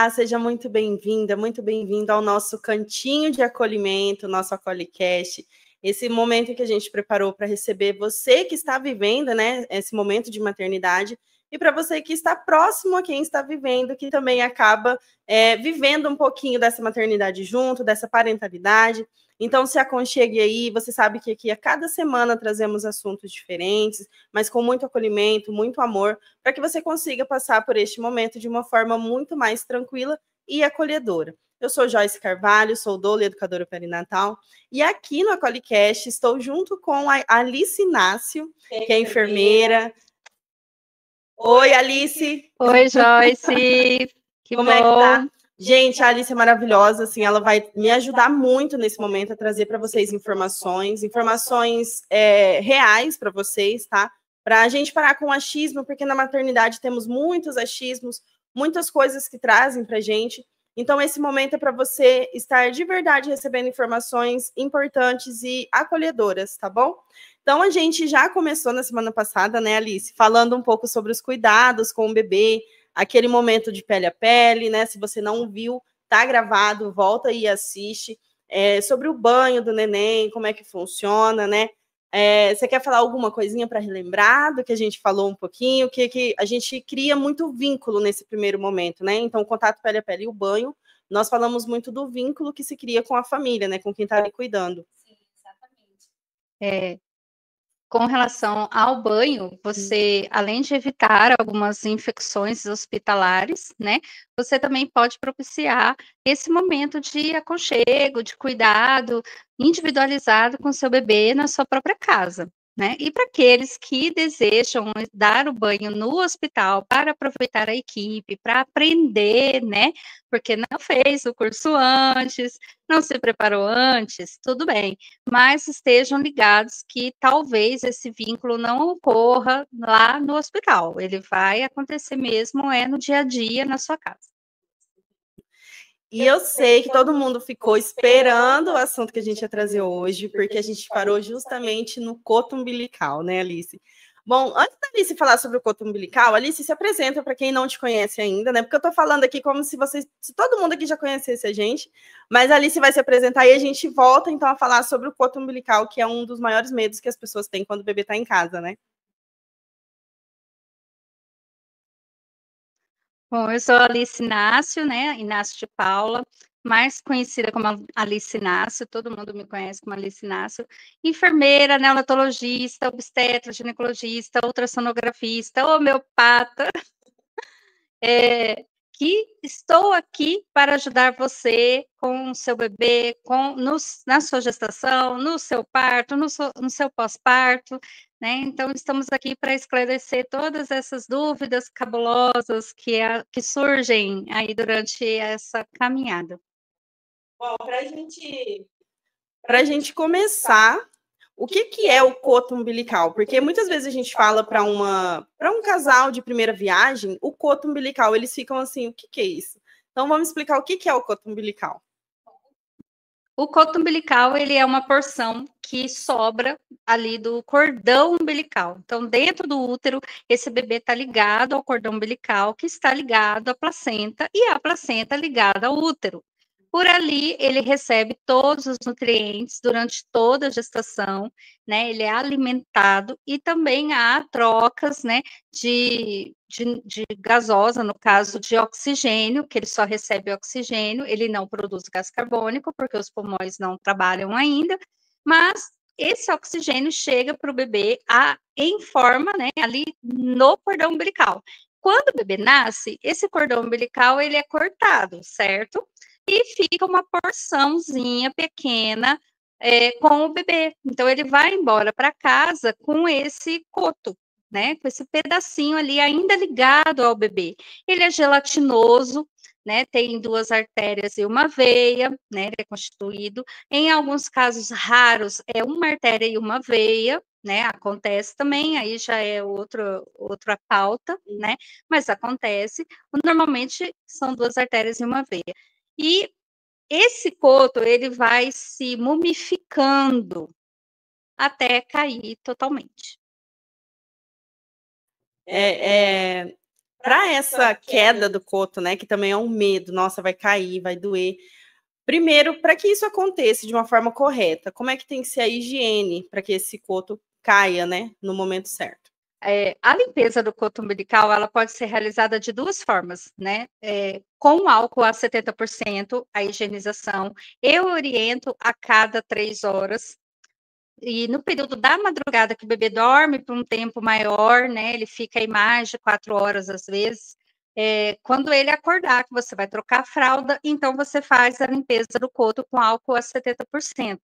Olá, seja muito bem-vinda, muito bem-vindo ao nosso cantinho de acolhimento, nosso AcolheCast, esse momento que a gente preparou para receber você que está vivendo, né, esse momento de maternidade, e para você que está próximo a quem está vivendo, que também acaba vivendo um pouquinho dessa maternidade junto, dessa parentalidade. Então, se aconchegue aí, você sabe que aqui a cada semana trazemos assuntos diferentes, mas com muito acolhimento, muito amor, para que você consiga passar por este momento de uma forma muito mais tranquila e acolhedora. Eu sou Joyce Carvalho, sou doula e educadora perinatal, e aqui no AcolheCast estou junto com a Alice Inácio, que é enfermeira. Oi, Alice! Oi, Joyce! Que Como bom! É que tá? Gente, a Alice é maravilhosa, assim, ela vai me ajudar muito nesse momento a trazer para vocês informações reais para vocês, tá? Para a gente parar com o achismo, porque na maternidade temos muitos achismos, muitas coisas que trazem para a gente. Então, esse momento é para você estar de verdade recebendo informações importantes e acolhedoras, tá bom? Então, a gente já começou na semana passada, né, Alice, falando um pouco sobre os cuidados com o bebê, aquele momento de pele a pele, né? Se você não viu, tá gravado, volta e assiste. Sobre o banho do neném, como é que funciona, né? Você quer falar alguma coisinha para relembrar do que a gente falou um pouquinho? Que a gente cria muito vínculo nesse primeiro momento, né? Então, o contato pele a pele e o banho, nós falamos muito do vínculo que se cria com a família, né? Com quem está ali cuidando. Sim, exatamente. Com relação ao banho, você, além de evitar algumas infecções hospitalares, né, você também pode propiciar esse momento de aconchego, de cuidado individualizado com seu bebê na sua própria casa, né? E para aqueles que desejam dar o banho no hospital para aproveitar a equipe, para aprender, né? Porque não fez o curso antes, não se preparou antes, tudo bem, mas estejam ligados que talvez esse vínculo não ocorra lá no hospital, ele vai acontecer mesmo no dia a dia na sua casa. E eu sei que todo mundo ficou esperando o assunto que a gente ia trazer hoje, porque a gente parou justamente no coto umbilical, né, Alice? Bom, antes da Alice falar sobre o coto umbilical, Alice, se apresenta para quem não te conhece ainda, né? Porque eu estou falando aqui como se todo mundo aqui já conhecesse a gente, mas a Alice vai se apresentar e a gente volta então a falar sobre o coto umbilical, que é um dos maiores medos que as pessoas têm quando o bebê está em casa, né? Bom, eu sou Alice Inácio, né? Inácio de Paula, mais conhecida como Alice Inácio, todo mundo me conhece como Alice Inácio, enfermeira, neonatologista, obstetra, ginecologista, ultrassonografista, homeopata, que estou aqui para ajudar você com o seu bebê, na sua gestação, no seu parto, no seu pós-parto, né? Então, estamos aqui para esclarecer todas essas dúvidas cabulosas que surgem aí durante essa caminhada. Bom, para a gente começar, o que é o coto umbilical? Porque muitas vezes a gente fala para um casal de primeira viagem, o coto umbilical, eles ficam assim, o que é isso? Então vamos explicar o que é o coto umbilical. O coto umbilical, ele é uma porção que sobra ali do cordão umbilical. Então, dentro do útero, esse bebê está ligado ao cordão umbilical, que está ligado à placenta, e a placenta ligada ao útero. Por ali, ele recebe todos os nutrientes durante toda a gestação, né? Ele é alimentado e também há trocas, né? De gasosa, no caso de oxigênio, que ele só recebe oxigênio, ele não produz gás carbônico, porque os pulmões não trabalham ainda, mas esse oxigênio chega para o bebê em forma, né? Ali no cordão umbilical. Quando o bebê nasce, esse cordão umbilical ele é cortado, certo? E fica uma porçãozinha pequena com o bebê. Então, ele vai embora para casa com esse coto, né? Com esse pedacinho ali ainda ligado ao bebê. Ele é gelatinoso, né? Tem 2 artérias e uma veia, né? Ele é constituído. Em alguns casos raros, é uma artéria e uma veia, né? Acontece também, aí já é outra pauta, né? Mas acontece. Normalmente são 2 artérias e uma veia. E esse coto, ele vai se mumificando até cair totalmente. para essa queda do coto, né, que também é um medo, nossa, vai cair, vai doer. Primeiro, para que isso aconteça de uma forma correta, como é que tem que ser a higiene para que esse coto caia, né, no momento certo? A limpeza do coto umbilical, ela pode ser realizada de duas formas, né? Com álcool a 70%, a higienização. Eu oriento a cada 3 horas. E no período da madrugada que o bebê dorme por um tempo maior, né? Ele fica aí mais de 4 horas às vezes. Quando ele acordar, que você vai trocar a fralda, então você faz a limpeza do coto com álcool a 70%,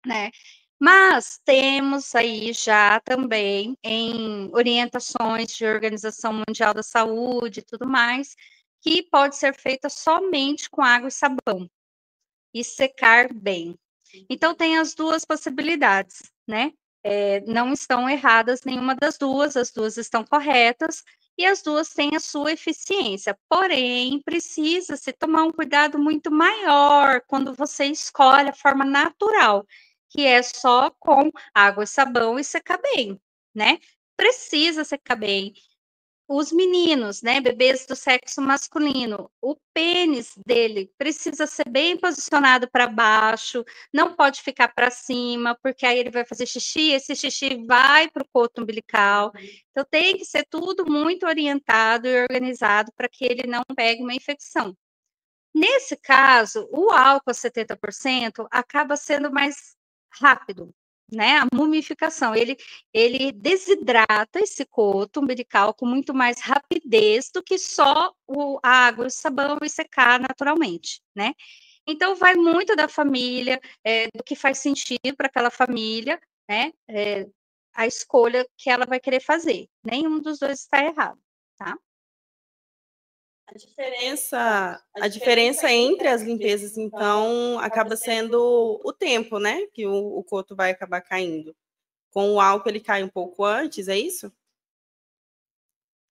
né? Mas temos aí já também em orientações de Organização Mundial da Saúde e tudo mais, que pode ser feita somente com água e sabão e secar bem. Então tem as duas possibilidades, né? Não estão erradas nenhuma das duas, as duas estão corretas e as duas têm a sua eficiência. Porém, precisa-se tomar um cuidado muito maior quando você escolhe a forma natural, que é só com água e sabão e secar bem, né? Precisa secar bem. Os meninos, né, bebês do sexo masculino, o pênis dele precisa ser bem posicionado para baixo, não pode ficar para cima, porque aí ele vai fazer xixi, esse xixi vai para o coto umbilical. Então tem que ser tudo muito orientado e organizado para que ele não pegue uma infecção. Nesse caso, o álcool a 70% acaba sendo mais rápido, né? A mumificação, ele desidrata esse coto umbilical com muito mais rapidez do que só a água, o sabão e secar naturalmente, né? Então, vai muito da família, do que faz sentido para aquela família, né? A escolha que ela vai querer fazer. Nenhum dos dois está errado, tá? A diferença entre as limpezas, então, acaba sendo o tempo, né? Que o coto vai acabar caindo. Com o álcool, ele cai um pouco antes, é isso?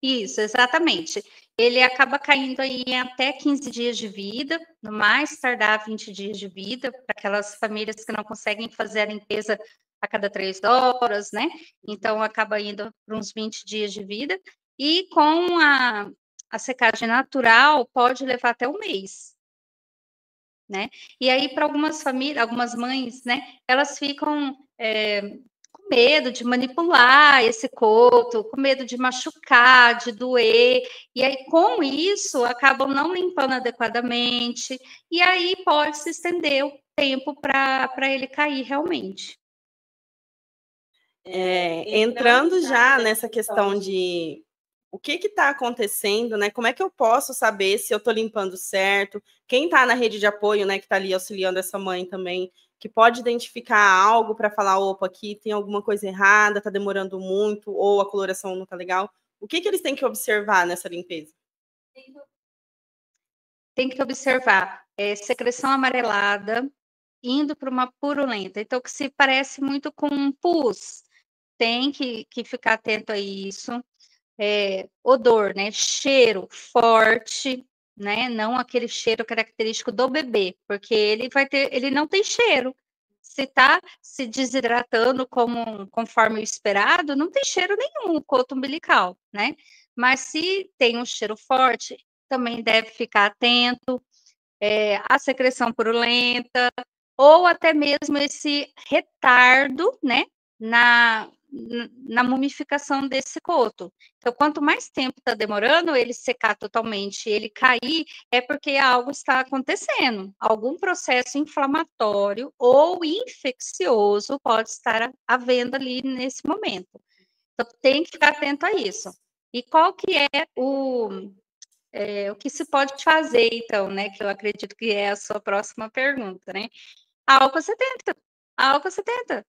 Isso, exatamente. Ele acaba caindo aí em até 15 dias de vida, no mais tardar 20 dias de vida, para aquelas famílias que não conseguem fazer a limpeza a cada 3 horas, né? Então, acaba indo para uns 20 dias de vida. E com a secagem natural, pode levar até um mês, né? E aí, para algumas famílias, algumas mães, né, elas ficam com medo de manipular esse coto, com medo de machucar, de doer, e aí, com isso, acabam não limpando adequadamente, e aí pode se estender o tempo para ele cair realmente. Entrando já nessa questão de o que está acontecendo, né? Como é que eu posso saber se eu estou limpando certo? Quem está na rede de apoio, né, que está ali auxiliando essa mãe também, que pode identificar algo para falar, opa, aqui tem alguma coisa errada, está demorando muito, ou a coloração não está legal. O que eles têm que observar nessa limpeza? Tem que observar secreção amarelada, indo para uma purulenta. Então, que se parece muito com um pus, tem que ficar atento a isso. Odor, né? Cheiro forte, né? Não aquele cheiro característico do bebê, porque ele não tem cheiro. Se está se desidratando conforme o esperado, não tem cheiro nenhum, o coto umbilical, né? Mas se tem um cheiro forte, também deve ficar atento. A secreção purulenta, ou até mesmo esse retardo, né, na mumificação desse coto. Então, quanto mais tempo está demorando ele secar totalmente, ele cair, é porque algo está acontecendo, algum processo inflamatório ou infeccioso pode estar havendo ali nesse momento. Então, tem que ficar atento a isso. E qual que é o que se pode fazer, então, né? Que eu acredito que é a sua próxima pergunta, né? Álcool 70. Álcool 70.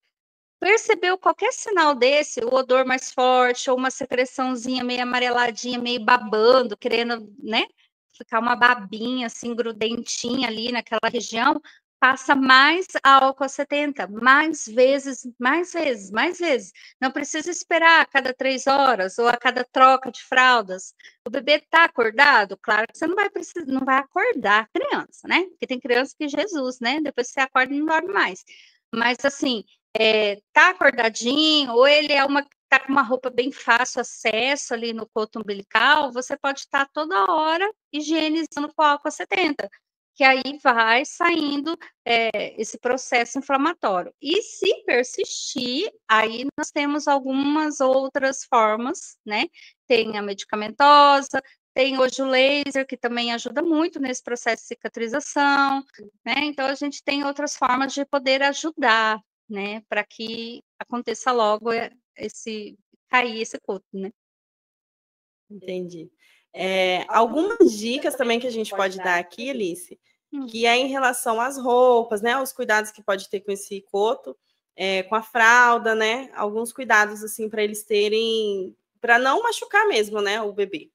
Percebeu qualquer sinal desse, o odor mais forte, ou uma secreçãozinha meio amareladinha, meio babando, querendo, né? Ficar uma babinha, assim, grudentinha ali naquela região, passa mais álcool 70, mais vezes, mais vezes, mais vezes. Não precisa esperar a cada 3 horas ou a cada troca de fraldas. O bebê está acordado? Claro que você não vai acordar a criança, né? Porque tem criança que Jesus, né? Depois você acorda e não dorme mais. Mas assim, tá acordadinho, ou ele tá está com uma roupa bem fácil acesso ali no coto umbilical, você pode estar toda hora higienizando com álcool 70, que aí vai saindo esse processo inflamatório. E se persistir, aí nós temos algumas outras formas, né? Tem a medicamentosa, tem hoje o laser, que também ajuda muito nesse processo de cicatrização, né? Então, a gente tem outras formas de poder ajudar, né? Para que aconteça logo cair esse coto, né? Entendi. Algumas dicas também que a gente pode dar aqui, Alice, que é em relação às roupas, né? Os cuidados que pode ter com esse coto, com a fralda, né? Alguns cuidados, assim, para eles terem, para não machucar mesmo, né? O bebê.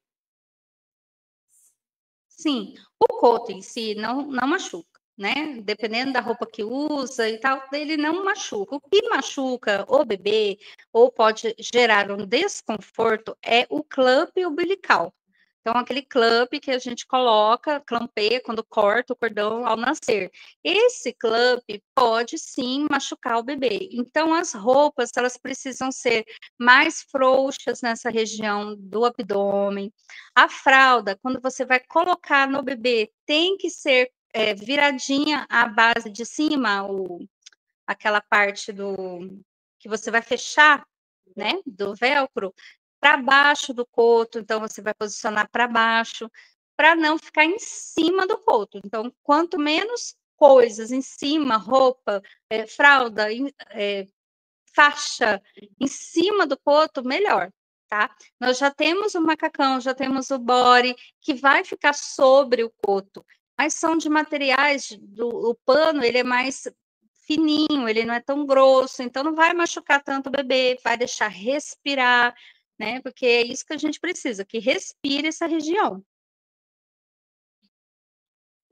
Sim, o coto em si não machuca, né? Dependendo da roupa que usa e tal, ele não machuca. O que machuca o bebê ou pode gerar um desconforto é o clamp umbilical. Então, aquele clamp que a gente coloca, clampeia quando corta o cordão ao nascer. Esse clamp pode sim machucar o bebê. Então, as roupas, elas precisam ser mais frouxas nessa região do abdômen. A fralda, quando você vai colocar no bebê, tem que ser viradinha à base de cima, aquela parte que você vai fechar, né, do velcro, para baixo do coto, então você vai posicionar para baixo, para não ficar em cima do coto. Então, quanto menos coisas em cima, roupa, fralda, faixa em cima do coto, melhor, tá? Nós já temos o macacão, já temos o body, que vai ficar sobre o coto, mas são de materiais, o pano, ele é mais fininho, ele não é tão grosso, então não vai machucar tanto o bebê, vai deixar respirar, né? Porque é isso que a gente precisa, que respire essa região.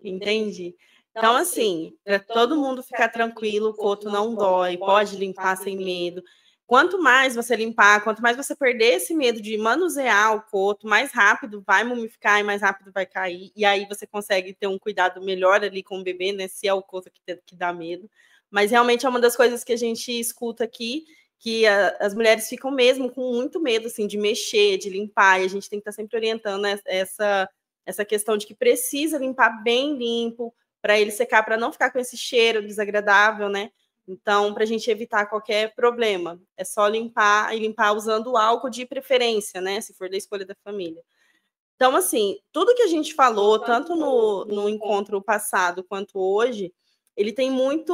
Entendi. Então, assim, para todo mundo ficar tranquilo, o coto não dói, pode limpar sem medo. Quanto mais você limpar, quanto mais você perder esse medo de manusear o coto, mais rápido vai mumificar e mais rápido vai cair. E aí você consegue ter um cuidado melhor ali com o bebê, né? Se é o coto que dá medo. Mas realmente é uma das coisas que a gente escuta aqui, que as mulheres ficam mesmo com muito medo, assim, de mexer, de limpar. E a gente tem que estar sempre orientando essa questão de que precisa limpar bem limpo, para ele secar, para não ficar com esse cheiro desagradável, né? Então, para a gente evitar qualquer problema, é só limpar e limpar usando álcool de preferência, né? Se for da escolha da família. Então, assim, tudo que a gente falou, tanto no encontro passado quanto hoje, ele tem muito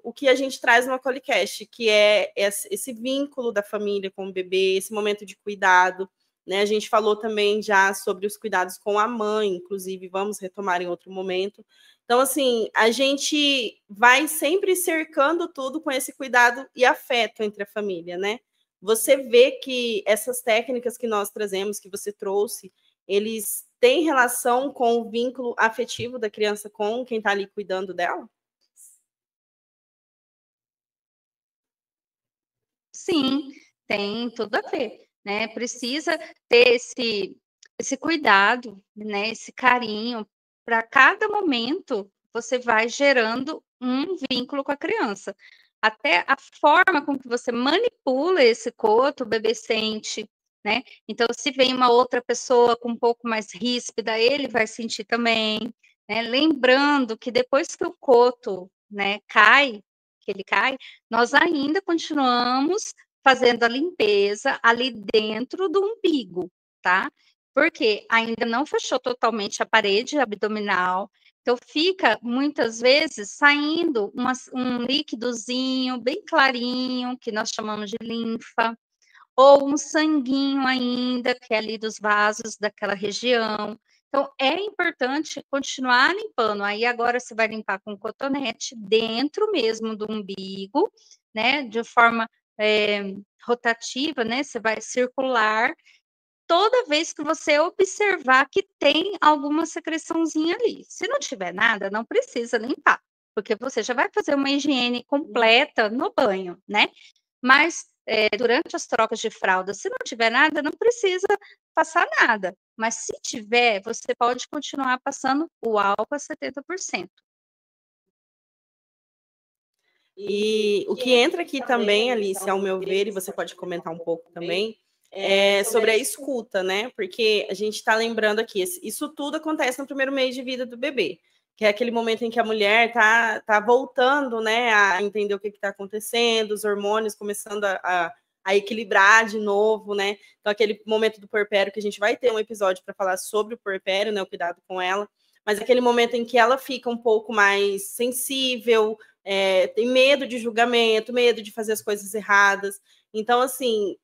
o que a gente traz no Acolhecast, que é esse vínculo da família com o bebê, esse momento de cuidado, né? A gente falou também já sobre os cuidados com a mãe, inclusive, vamos retomar em outro momento. Então, assim, a gente vai sempre cercando tudo com esse cuidado e afeto entre a família, né? Você vê que essas técnicas que nós trazemos, que você trouxe, eles têm relação com o vínculo afetivo da criança com quem está ali cuidando dela? Sim, tem tudo a ver, né? Precisa ter esse cuidado, né? Esse carinho. Para cada momento, você vai gerando um vínculo com a criança. Até a forma com que você manipula esse coto, o bebê sente, né? Então, se vem uma outra pessoa com um pouco mais ríspida, ele vai sentir também, né? Lembrando que depois que o coto, né, que ele cai, nós ainda continuamos fazendo a limpeza ali dentro do umbigo, tá? Porque ainda não fechou totalmente a parede abdominal, então fica muitas vezes saindo um líquidozinho bem clarinho, que nós chamamos de linfa, ou um sanguinho ainda, que é ali dos vasos daquela região. Então, é importante continuar limpando. Aí, agora você vai limpar com cotonete dentro mesmo do umbigo, né? De forma rotativa, né? Você vai circular. Toda vez que você observar que tem alguma secreçãozinha ali. Se não tiver nada, não precisa limpar, porque você já vai fazer uma higiene completa no banho, né? Mas durante as trocas de fralda, se não tiver nada, não precisa passar nada. Mas se tiver, você pode continuar passando o álcool a 70%. E o que entra aqui também, Alice, ao meu ver, e você pode comentar um pouco também, é sobre a escuta, né? Porque a gente está lembrando aqui, isso tudo acontece no primeiro mês de vida do bebê, que é aquele momento em que a mulher tá voltando, né, a entender o que está acontecendo, os hormônios começando a equilibrar de novo, né? Então, aquele momento do puerpério, que a gente vai ter um episódio para falar sobre o puerpério, né, o cuidado com ela, mas aquele momento em que ela fica um pouco mais sensível, tem medo de julgamento, medo de fazer as coisas erradas. Então, assim,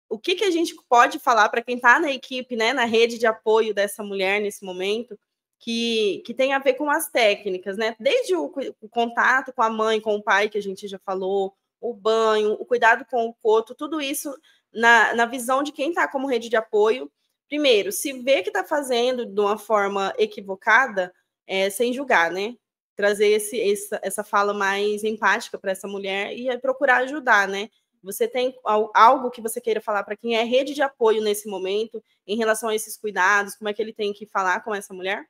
o que a gente pode falar para quem está na equipe, né, na rede de apoio dessa mulher nesse momento, que tem a ver com as técnicas, né? Desde o contato com a mãe, com o pai, que a gente já falou, o banho, o cuidado com o coto, tudo isso na visão de quem está como rede de apoio. Primeiro, se vê que está fazendo de uma forma equivocada, sem julgar, né? Trazer essa fala mais empática para essa mulher e procurar ajudar, né? Você tem algo que você queira falar para quem é rede de apoio nesse momento, em relação a esses cuidados, como é que ele tem que falar com essa mulher?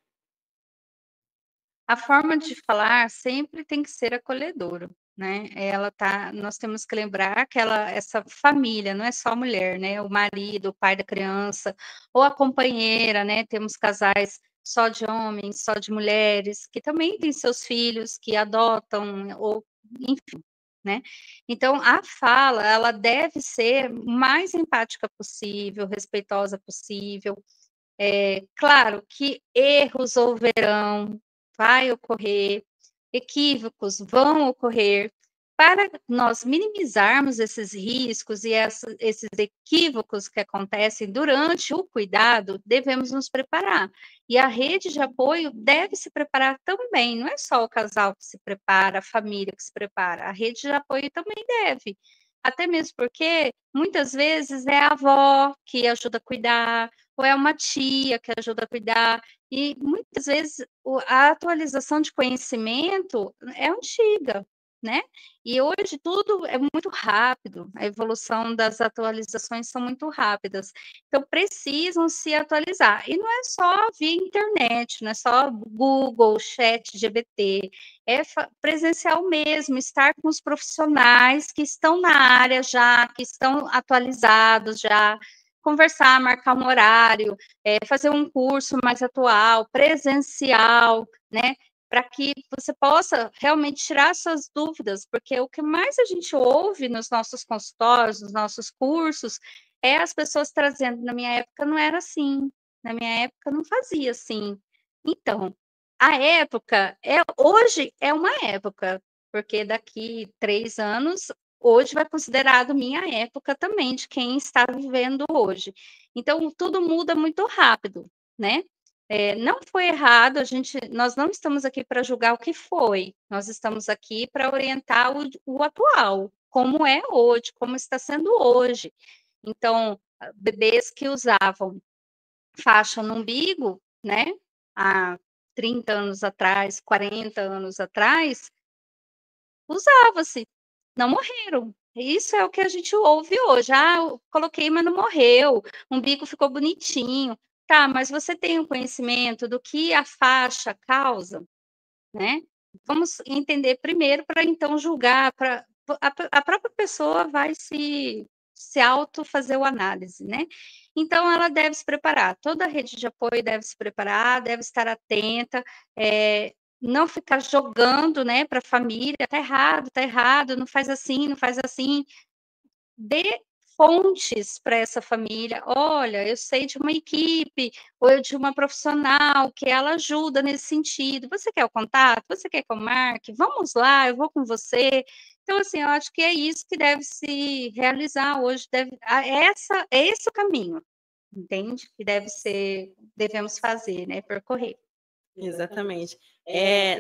A forma de falar sempre tem que ser acolhedora, né? Nós temos que lembrar que essa família não é só a mulher, né? O marido, o pai da criança, ou a companheira, né? Temos casais só de homens, só de mulheres, que também têm seus filhos, que adotam, ou enfim, né? Então, a fala, ela deve ser o mais empática possível, respeitosa possível. Claro que erros houverão, vai ocorrer, equívocos vão ocorrer. Para nós minimizarmos esses riscos e esses equívocos que acontecem durante o cuidado, devemos nos preparar. E a rede de apoio deve se preparar também, não é só o casal que se prepara, a família que se prepara, a rede de apoio também deve. Até mesmo porque muitas vezes é a avó que ajuda a cuidar, ou é uma tia que ajuda a cuidar, e muitas vezes a atualização de conhecimento é antiga, né? E hoje tudo é muito rápido, a evolução das atualizações são muito rápidas, então precisam se atualizar. E não é só via internet, não é só Google, Chat, GPT, é presencial mesmo, estar com os profissionais que estão na área já, que estão atualizados já, conversar, marcar um horário, fazer um curso mais atual, presencial, né? Para que você possa realmente tirar suas dúvidas, porque o que mais a gente ouve nos nossos consultórios, nos nossos cursos, é as pessoas trazendo, na minha época não era assim, na minha época não fazia assim. Então, a época, hoje é uma época, porque daqui 3 anos hoje vai considerado minha época também, de quem está vivendo hoje. Então, tudo muda muito rápido, né? Não foi errado, nós não estamos aqui para julgar o que foi, nós estamos aqui para orientar o atual, como é hoje, como está sendo hoje. Então, bebês que usavam faixa no umbigo, né? Há 30 anos atrás, 40 anos atrás, usava-se, não morreram. Isso é o que a gente ouve hoje. Ah, eu coloquei, mas não morreu. O umbigo ficou bonitinho. Tá, mas você tem o conhecimento do que a faixa causa, né? Vamos entender primeiro para então julgar, a própria pessoa vai se auto fazer o análise, né? Então ela deve se preparar, toda a rede de apoio deve se preparar, deve estar atenta, não ficar jogando, né, para a família, tá errado, não faz assim, não faz assim. Dê fontes para essa família. Olha, eu sei de uma equipe ou de uma profissional que ela ajuda nesse sentido. Você quer o contato? Você quer que eu marque? Vamos lá, eu vou com você. Então, assim, eu acho que é isso que deve se realizar hoje. É esse o caminho, entende? Que devemos fazer, né? Percorrer. Exatamente.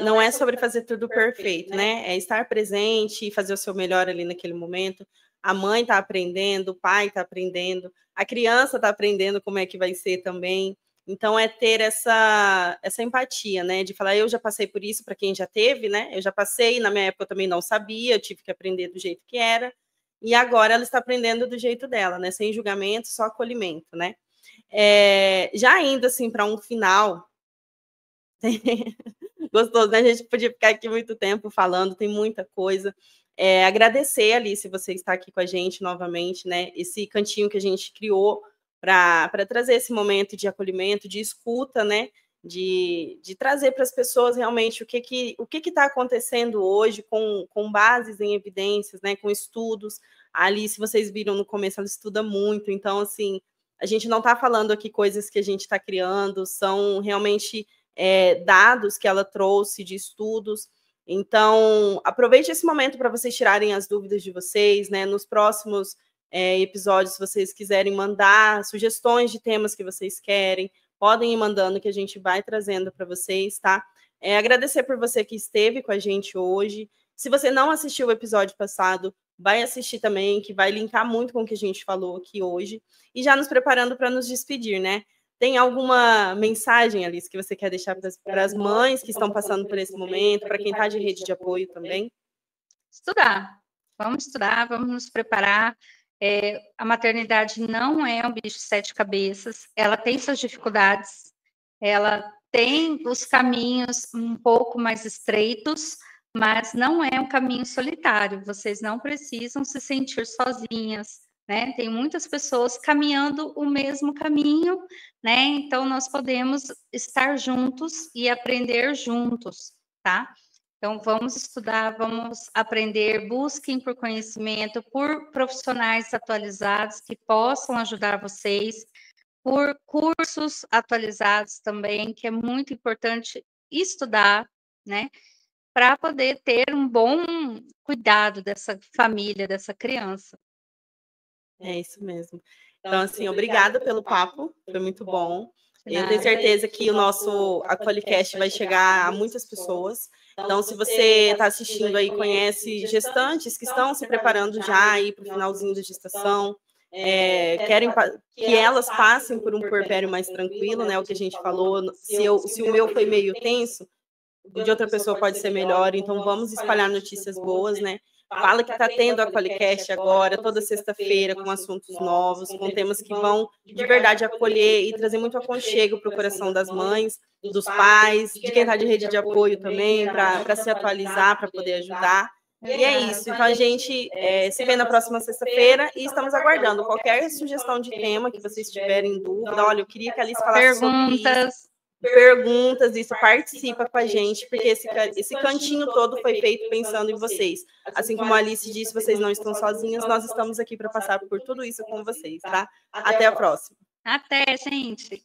Não é sobre fazer tudo perfeito, né? É estar presente e fazer o seu melhor ali naquele momento. A mãe está aprendendo, o pai está aprendendo, a criança está aprendendo como é que vai ser também. Então, é ter essa empatia, né? De falar, eu já passei por isso, para quem já teve, né? Eu já passei, na minha época eu também não sabia, eu tive que aprender do jeito que era. E agora ela está aprendendo do jeito dela, né? Sem julgamento, só acolhimento, né? Já indo, assim, para um final, gostoso, né? A gente podia ficar aqui muito tempo falando, tem muita coisa. Agradecer, Alice, você estar aqui com a gente novamente, né? Esse cantinho que a gente criou para trazer esse momento de acolhimento, de escuta, né? De trazer para as pessoas realmente o que está acontecendo hoje com bases em evidências, né? Com estudos. A Alice, vocês viram no começo, ela estuda muito, então, assim, a gente não está falando aqui coisas que a gente está criando, são realmente dados que ela trouxe de estudos. Então, aproveite esse momento para vocês tirarem as dúvidas de vocês, né? Nos próximos episódios, se vocês quiserem mandar sugestões de temas que vocês querem, podem ir mandando que a gente vai trazendo para vocês, tá? Agradecer por você que esteve com a gente hoje. Se você não assistiu o episódio passado, vai assistir também, que vai linkar muito com o que a gente falou aqui hoje. E já nos preparando para nos despedir, né? Tem alguma mensagem, Alice, que você quer deixar para as mães que estão passando por esse momento, para quem está de rede de apoio também? Estudar, vamos nos preparar. A maternidade não é um bicho de 7 cabeças, ela tem suas dificuldades, ela tem os caminhos um pouco mais estreitos, mas não é um caminho solitário, vocês não precisam se sentir sozinhas, né? Tem muitas pessoas caminhando o mesmo caminho, né? Então, nós podemos estar juntos e aprender juntos, tá? Então, vamos estudar, vamos aprender, busquem por conhecimento, por profissionais atualizados que possam ajudar vocês, por cursos atualizados também, que é muito importante estudar, né? Para poder ter um bom cuidado dessa família, dessa criança. É isso mesmo. Então, assim, obrigada pelo papo, foi muito bom. Eu tenho certeza que o nosso Acolhecast vai chegar a muitas pessoas. Então, se você está assistindo aí, conhece gestantes que estão se preparando já aí para o finalzinho da gestação, querem que elas passem por um puerpério mais tranquilo, né? O que a gente falou, se o meu foi meio tenso, o de outra pessoa pode ser melhor, então vamos espalhar notícias boas, né? Fala que está tendo a Acolhecast agora, toda sexta-feira, com assuntos novos, com temas que vão de verdade acolher e trazer muito aconchego para o coração das mães, dos pais, de quem está de rede de apoio também, para se atualizar, para poder ajudar. E é isso. Então, a gente se vê na próxima sexta-feira e estamos aguardando qualquer sugestão de tema que vocês tiverem dúvida. Olha, eu queria que a Alice falasse sobre isso. Perguntas, isso, participa com a gente, porque esse cantinho todo foi feito pensando em vocês. Assim como a Alice disse, vocês não estão sozinhas, nós estamos aqui para passar por tudo isso com vocês, tá? Até a próxima. Até, gente!